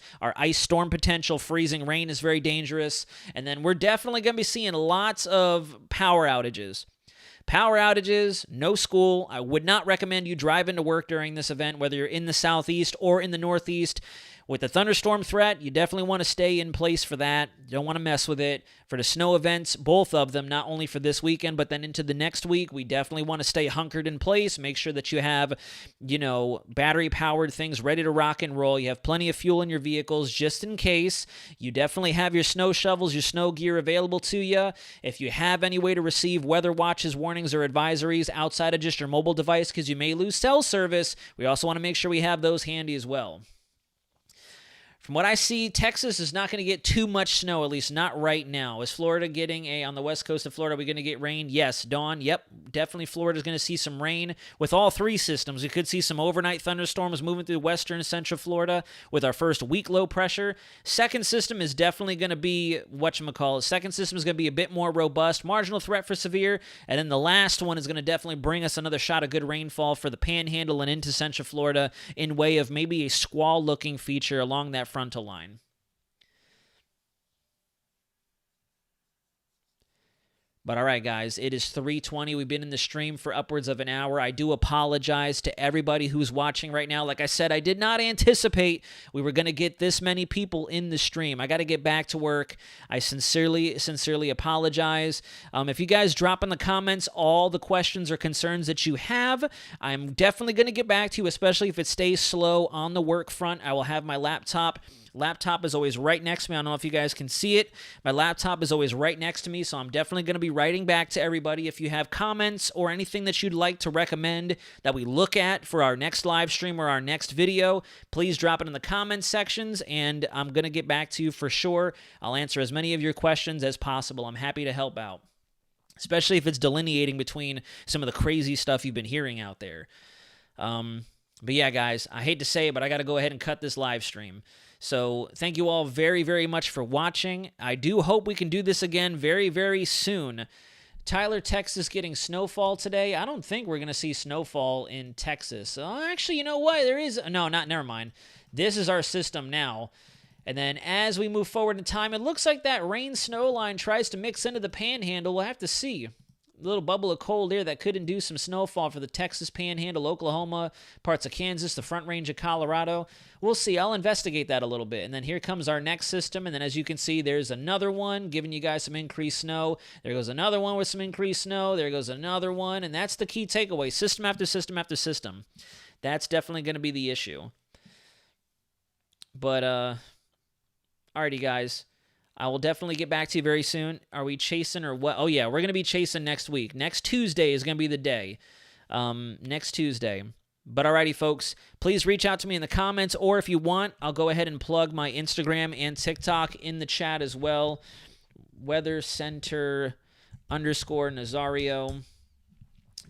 S1: storm potential. Freezing rain is very dangerous. And then we're definitely going to be seeing lots of power outages. Power outages, no school. I would not recommend you drive into work during this event, whether you're in the southeast or in the northeast. With the thunderstorm threat, you definitely want to stay in place for that. You don't want to mess with it. For the snow events, both of them, not only for this weekend, but then into the next week, we definitely want to stay hunkered in place. Make sure that you have, battery-powered things ready to rock and roll. You have plenty of fuel in your vehicles just in case. You definitely have your snow shovels, your snow gear available to you. If you have any way to receive weather watches, warnings, or advisories outside of just your mobile device because you may lose cell service, we also want to make sure we have those handy as well. From what I see, Texas is not going to get too much snow, at least not right now. Is Florida getting on the west coast of Florida, are we going to get rain? Yes. Dawn, yep, definitely Florida's going to see some rain. With all three systems, we could see some overnight thunderstorms moving through western and central Florida with our first weak low pressure. Second system is definitely going to be, second system is going to be a bit more robust, marginal threat for severe, and then the last one is going to definitely bring us another shot of good rainfall for the Panhandle and into central Florida in way of maybe a squall-looking feature along that frontal line. But all right, guys, it is 3:20. We've been in the stream for upwards of an hour. I do apologize to everybody who's watching right now. Like I said, I did not anticipate we were going to get this many people in the stream. I got to get back to work. I sincerely apologize. If you guys drop in the comments all the questions or concerns that you have, I'm definitely going to get back to you, especially if it stays slow on the work front. I will have my laptop. Laptop is always right next to me. I don't know if you guys can see it. My laptop is always right next to me, so I'm definitely going to be writing back to everybody. If you have comments or anything that you'd like to recommend that we look at for our next live stream or our next video, please drop it in the comments sections, and I'm going to get back to you for sure. I'll answer as many of your questions as possible. I'm happy to help out, especially if it's delineating between some of the crazy stuff you've been hearing out there. But yeah, guys, I hate to say it, but I got to go ahead and cut this live stream. So thank you all very, very much for watching. I do hope we can do this again very, very soon. Tyler, Texas getting snowfall today. I don't think we're going to see snowfall in Texas. Actually, you know what? There is... No, never mind. This is our system now. And then as we move forward in time, it looks like that rain-snow line tries to mix into the Panhandle. We'll have to see. A little bubble of cold air that could induce some snowfall for the Texas Panhandle, Oklahoma, parts of Kansas, the Front Range of Colorado. We'll see. I'll investigate that a little bit. And then here comes our next system. And then as you can see, there's another one giving you guys some increased snow. There goes another one with some increased snow. There goes another one. And that's the key takeaway. System after system after system. That's definitely going to be the issue. But, alrighty, guys. I will definitely get back to you very soon. Are we chasing or what? Oh, yeah, we're going to be chasing next week. Next Tuesday is going to be the day. Next Tuesday. But alrighty, folks, please reach out to me in the comments, or if you want, I'll go ahead and plug my Instagram and TikTok in the chat as well. Weather Center _Nazario.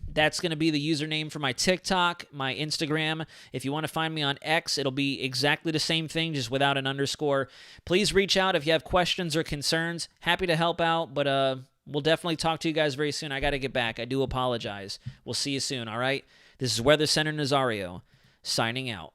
S1: That's going to be the username for my TikTok, my Instagram. If you want to find me on X, it'll be exactly the same thing, just without an underscore. Please reach out if you have questions or concerns. Happy to help out, but we'll definitely talk to you guys very soon. I got to get back. I do apologize. We'll see you soon, all right? This is Weather Center Nazario, signing out.